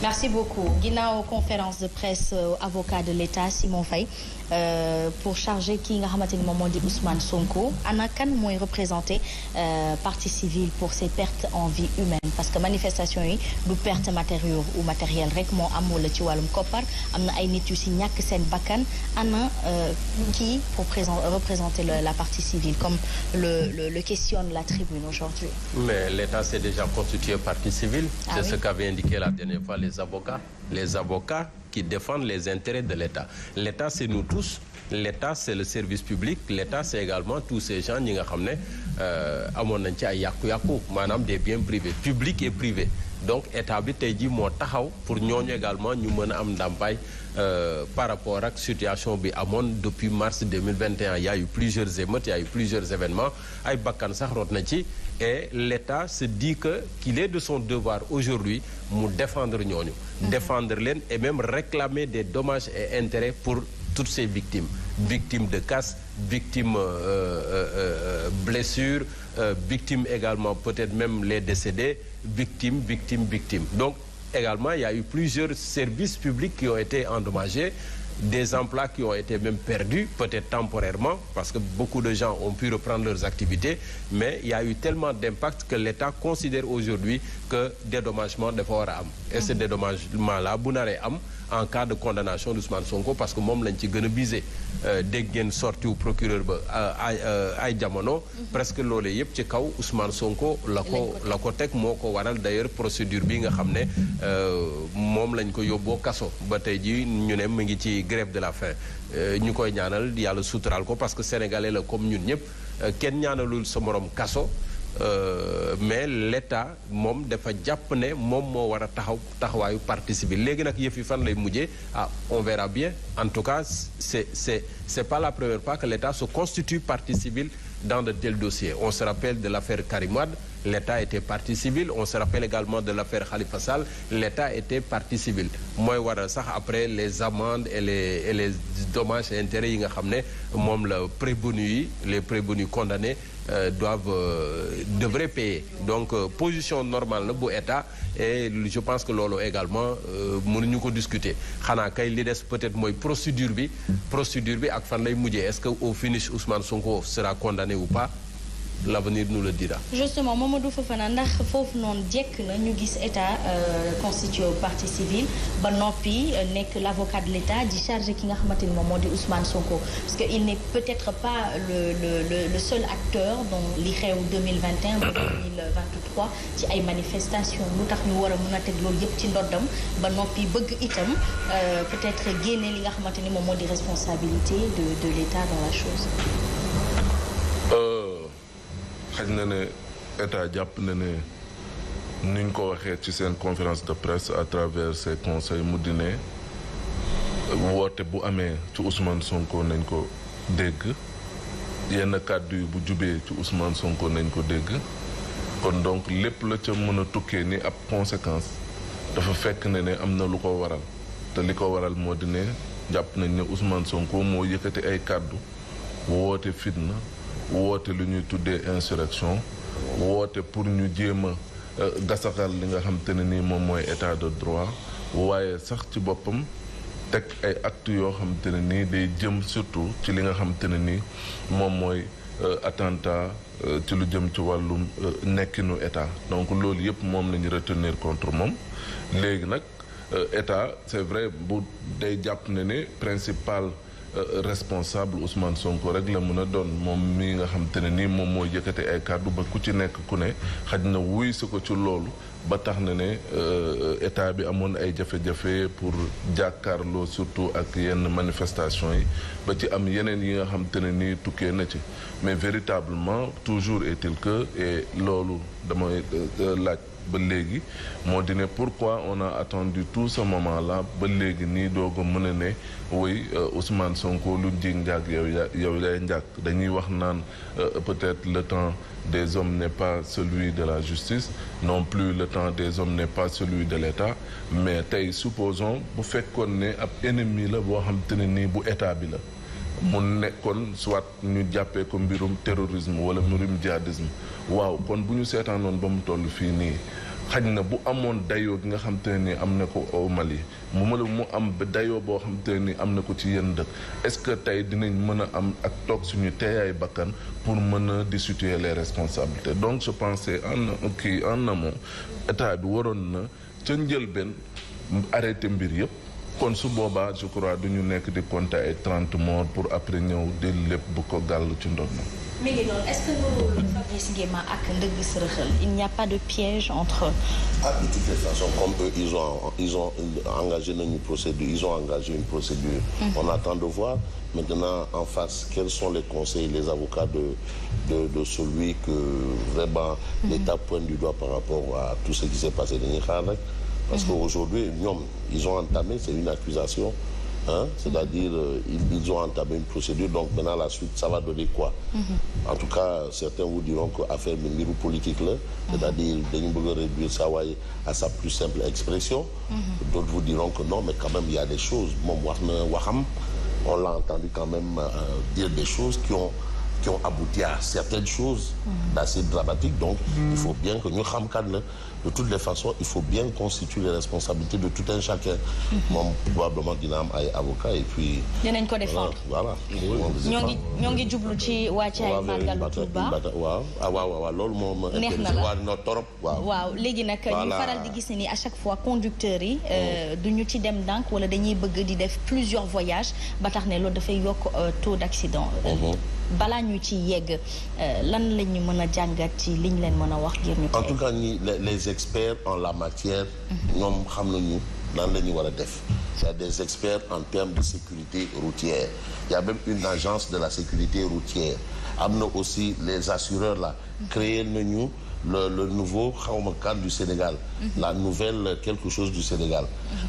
Merci beaucoup. Ginnaaw conférence de presse avocat de l'État Simon Faye pour charger kii nga xamante ni moom moo di Ousmane Sonko ana kan mooy représenter partie civile pour ces pertes en vie humaine parce que manifestation yi du perte matériaux ou matériel rek moo am wala ci wàllum koppar am na ay nit yu si ñàkk seen bakkan ana kii pour représenter la partie civile comme le questionne la tribune aujourd'hui. Mais l'État s'est déjà constitué partie civile. C'est ce qu'avait indiqué la dernière fois les avocats qui défendent les intérêts de l'État. L'État, c'est nous tous. L'État, c'est le service public. L'État, c'est également tous ces gens ñi nga xam ne amoon nañ ci ay yàqu-yàqu maanaam des biens privés publics et privés. Donc État bi tey jii moo taxaw pour ñooñu également ñu mën a am ndàmpaay par rapport ak situation bi amoon depuis mars 2021. Il y a eu plusieurs émeutes, il y a eu plusieurs événements ay bakkan sax rot na ci. Et l'État se dit qu'il est de son devoir aujourd'hui mu défendre ñooñu. Défendre leen et même réclamer des dommages et intérêts pour toutes ces victimes. Victimes de casse, victimes blessures, victimes également peut-être même les décédés, victimes. Donc également il y a eu plusieurs services publics qui ont été endommagés. Des emplois qui ont été même perdus, peut-être temporairement, parce que beaucoup de gens ont pu reprendre leurs activités, mais il y a eu tellement d'impact que l'État considère aujourd'hui que dédommagement dafa war a am. Et ce dédommagement-là bu naree am en cas de condamnation d'Ousmane Sonko parce que moom lañ ci gën a visé. Dégg ngeen sorti wu procureur ba ay jamono. Presque loolee yëpp ci kaw Ousmane Sonko la ko teg moo ko waral d'ailleurs procédure bi nga xam ne moom lañ ko yóbboo kaso ba tey ji ñu ne mu ngi ci grève de la faim ñu koy ñaanal yàlla suturaal ko parce que sénégalais la comme ñun ñëpp kenn ñaanalul sa morom kaso mais l'État moom dafa jàpp ne moom moo war a taxawaayu partie civile léegi nag yëf yi fan lay mujjee on verra bien en tout cas c'est pas la première fois que l'État se constitue partie civile dans de tels dossiers. On se rappelle de l'affaire Karim Wade, l'État était partie civile. On se rappelle également de l'affaire Khalifa Sall, l'État était partie civile. Mooy waral sax après les amendes et les dommages et intérêts yi nga xam ne moom la les prévenus condamnés devraient payer. Donc position normale la bu État et je pense que loolu également mënuñu ko discuter xanaa kay li des peut-être mooy procédure bi ak fan lay mujjee est-ce que au finish Ousmane Sonko sera condamné ou pas l'avenir nous le dira. Justement Mamadou Fofana ndax foofu noonu jekk na ñu gis État constitué partie civile ba noppi nekk l'avocat de l'État di charger ki nga xamante ni moom moo di Ousmane Sonko parce que il n'est peut-être pas le seul acteur dans li xew 2021 ba 2023 ci ay manifestations lu tax ñu war a mën a teg loolu yëpp ci ndoddam ba noppi bëgg itam peut-être génne li nga xamante ni moom moo di responsabilité de l'État dans la chose. xaj na ne État jàpp na ne ni ñu ko waxee ci seen conférence de presse à travers ses conseils mu di ne woote bu amee ci Ousmane Sonko nañ ko dégg yenn kàddu yi bu jubee ci Ousmane Sonko nañ ko dégg kon donc lépp la ca mën a tukkee ni ab conséquence dafa fekk ne am na lu ko waral te li ko waral moo di ne jàpp nañ ne Ousmane Sonko moo yëkkati ay kàddu woote fitna woote lu ñuy tuddee insurrection woote pour ñu jéem a gasaxal li nga xam te ne nii moom mooy état de droit waaye sax ci boppam teg ay actes yoo xam te ne nii day jëm surtout ci li nga xam te ne nii moom mooy attentat ci lu jëm ci wàllum nekkinu état donc loolu yëpp moom la ñu retenir contre moom léegi nag état c'est vrai bu day jàpp ne principal responsable Ousmane Sonko rek la mën a doon moom mi nga xam te ne nii moom mooy yëkkate ay kàddu ba ku ci nekk ku ne xaj na wuy si ko ci loolu ba tax na ne état bi amoon ay jafe-jafe pour jàkkaarloo surtout ak yenn manifestation yi ba ci am yeneen yi nga xam te ne nii tukkee na ci mais véritablement toujours est-il que et loolu damay laaj ba léegi moo di ne pourquoi on a attendu tout ce moment là ba léegi nii doog a mën a ne oui Ousmane Sonko lu ji njàgg yow lay njàgg dañuy wax naan peut-être le temps des hommes n'est pas celui de la justice non plus le temps des hommes n'est pas celui de l'État mais tey supposons bu fekkoon ne ab ennemi la boo xam te ne nii bu état bi la mu nekkoon soit ñu jàppee ko mbirum terrorisme wala mbirum djihadisme waaw kon bu ñu seetaanoon ba mu toll fii nii xaj na bu amoon dayoo gi nga xam te ni am na ko au Mali mu am dayoo boo xam te ni am na ko ci yenn dëkk est-ce que tey dinañ mën a am ak toog suñu teeyaay bakkan pour mën a di situer les responsabilités donc je pensais en amont état bi waroon na ca njëlbeen arrêté mbir yëpp kon su boobaa je crois duñu nekk di compter ay 30 morts pour après ñëw di lépp bu ko gàll ci ndox na. mais est-ce que loolu Fabrice Nguema ak Ndëgg Sërëxël il n'y a pas de piège entre eux? De toutes les façons comme eux ils ont engagé une procédure. On attend de voir maintenant en face quels sont les conseils les avocats de celui que vraiment l'État pointe du doigt par rapport à tout ce qui s'est passé dañuy xaar rek parce qu'aujourd'hui ñoom ils ont entamé c'est une accusation. C'est-à-dire ils ont entamé une procédure donc maintenant la suite ça va donner quoi? En tout cas certains vous diront que affaire bi mbiru politique la c'est-à-dire dañu bëgg a réduire ça waaye à sa plus simple expression. D'autres vous diront que non mais quand même il y a des choses moom wax na waxam on l'a entendu quand même dire des choses qui ont abouti à certaines choses d'assez dramatiques donc il faut bien que ñu xam kan la de toutes les façons il faut bien constituer les responsabilités de tout un chacun moom probablement dina am ay avocats et puis dinañ ko défendre voilà ñoo ngi jublu ci wàccaay màggalu Touba waaw loolu moom neex na la no torop waaw léegi nag ñu faral di gis ni à chaque fois conducteurs yi duñu ci dem ndànk wala dañuy bëgg di def plusieurs voyages ba tax ne loolu dafay yokk taux d'accident balaa ñu ci yegg lan la ñu mën a jàngat ci liñ leen mën a wax ngir ñu. En tout cas les experts en la matière. ñoom xam nañu lan la ñu war a def. Il y a des experts en termes de sécurité routière. Il y a même une agence de la sécurité routière. am na aussi les assureurs là. créé nañu le nouveau xawma cadre du Sénégal. la nouvelle quelque chose du Sénégal.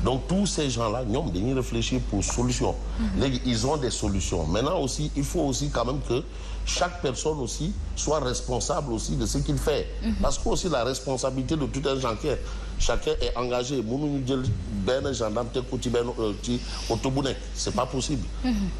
Donc tous ces gens-là ñoom dañuy réfléchir pour solution. léegi ils ont des solutions maintenant aussi il faut aussi quand même que chaque personne aussi soit responsable aussi de ce qu'il fait. Parce que aussi la responsabilité de tout un chacun est engagé mënuñu jël benn gendarme teg ko ci benn ci oto bu nekk c'est pas possible.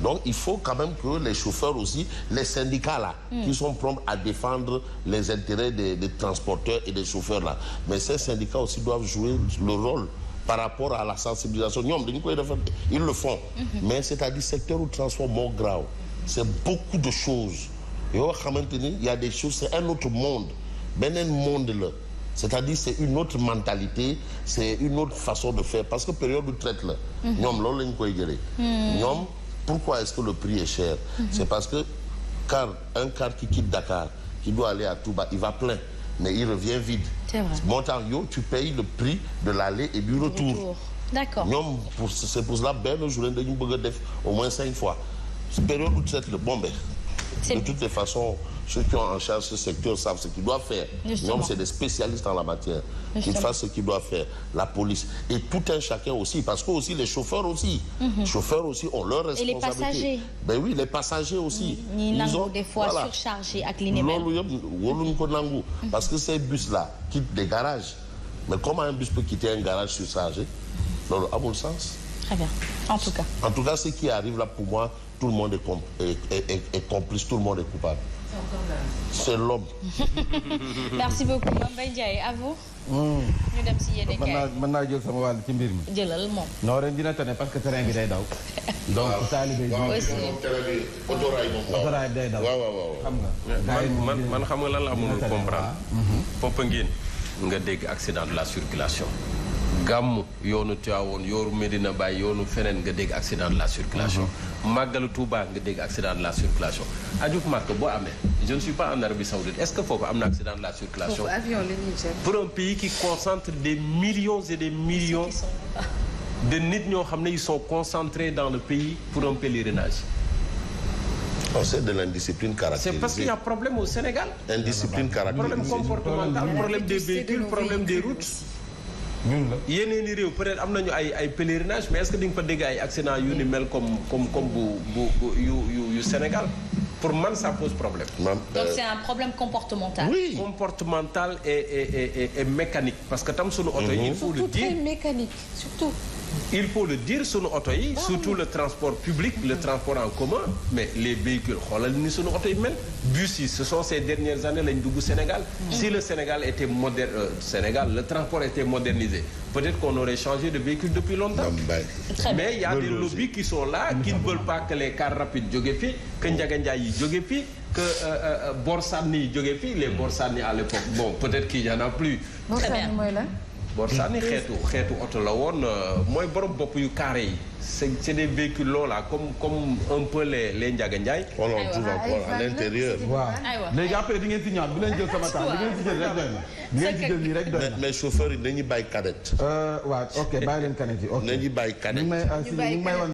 Donc il faut quand même que les chauffeurs aussi les syndicats là. qui sont prompts à défendre les intérêts des transporteurs et des chauffeurs là mais ces syndicats aussi doivent jouer le rôle par rapport à la sensibilisation ñoom dañu koy defar ils le font. Mais c'est-à-dire secteur du transport moo grave c'est beaucoup de choses yoo xamante ni il y a des choses c'est un autre monde beneen monde la. C'est-à-dire c'est une autre mentalité c'est une autre façon de faire parce que période du traite la ñoom loolu la ñu koy jëlee ñoom pourquoi est-ce que le prix est cher c'est parce que un car qui quitte Dakar qui doit aller à Touba il va plein mais il revient vide moo tax yow tu payes le prix de l'aller et du retour d'accord ñoom c'est pour cela benn journée dañu bëgg a def au moins 5 fois période du traite la bombe de toutes les façons ceux qui ont en charge ce secteur savent ce qu'ils doivent faire. Ñoom c'est des spécialistes en la matière. Qu'ils fassent ce qu'ils doivent faire. La police et tout un chacun aussi parce que aussi les chauffeurs aussi. Chauffeurs aussi ont leur responsabilité. Et les passagers. Ben oui les passagers aussi. Ils ont des fois surchargés ak li ni mel. Loolu yëpp waruñu ko nangu. Parce que ces bus là quittent des garages. Mais comment un bus peut quitter un garage surchargé? Loolu amul sens. Très bien. En tout cas ce qui arrive là pour moi tout le monde est complice, tout le monde est coupable. C'est l'homme. Merci beaucoup Mame Mbaye Ndiaye à vous. ñu dem si yéen kay. mën naa jël sama wàll ci mbir mi. jëlal moom. non ren dina tane parce que terrain bi day daw. donc taalibe autorail day daw. xam nga. man xam nga lan la mënul comprendre. Popenguine nga dégg accident de la circulation. Gàmmu yoonu Tivaouane yoonu Medina Baye yoonu feneen nga dégg accident de la circulation. Màggalu Touba nga dégg accident de la circulation. aju Makka boo amee je ne suis pas en Arabie Saoudite est-ce que foofu am na accident de la circulation. foofu avion la ñuy jël. Pour un pays qui concentre des millions et des millions de nit ñoo xam ne ils sont concentrés dans le pays pour un pèlerinage. C'est de l'indiscipline caractérisée. C'est parce qu'il y a problème au Sénégal. Indiscipline caractérisée. Problème comportemental, problème des véhicules, problème des routes. yeneen i réew peut-être am nañu ay pèlerinage mais est-ce que di nga fa dégg ay accident yu ni mel comme yu Sénégal pour man ça pose problème. Donc c'est un problème comportemental. Oui. Comportemental et mécanique parce que tam sunu oto yi il faut le dire surtout très mécanique surtout. il faut le dire sunu oto yi surtout le transport public le transport en commun mais les véhicules xoolal ni sunu oto yi mel bus yi ce sont ces dernières années lañ dugg Sénégal si le Sénégal était le transport était modernisé peut-être qu'on aurait changé de véhicule depuis longtemps mais il y a des lobbies qui sont là qui ne veulent pas que les cars rapides jóge fii que Ndiaga Ndiaye yi jóge fii que Borsani yi jóge fii les Borsani à l'époque bon peut-être qu'il y en a plus Borsani xeetu oto la woon mooy borom bopp yu carré yi c'est des véhicules là comme un peu les Ndiaga Ndiaye. on en trouve encore à l'intérieur. waaw léegi après di ngeen ci ñëwaat bu leen jël sama temps di ngeen ci jël rek doy na. di ngeen ci jël nii rek doy na mais chauffeur yi nañu bàyyi cadette. waaw ok bàyyi leen cadette yi ok. nañu bàyyi cadette. ñu may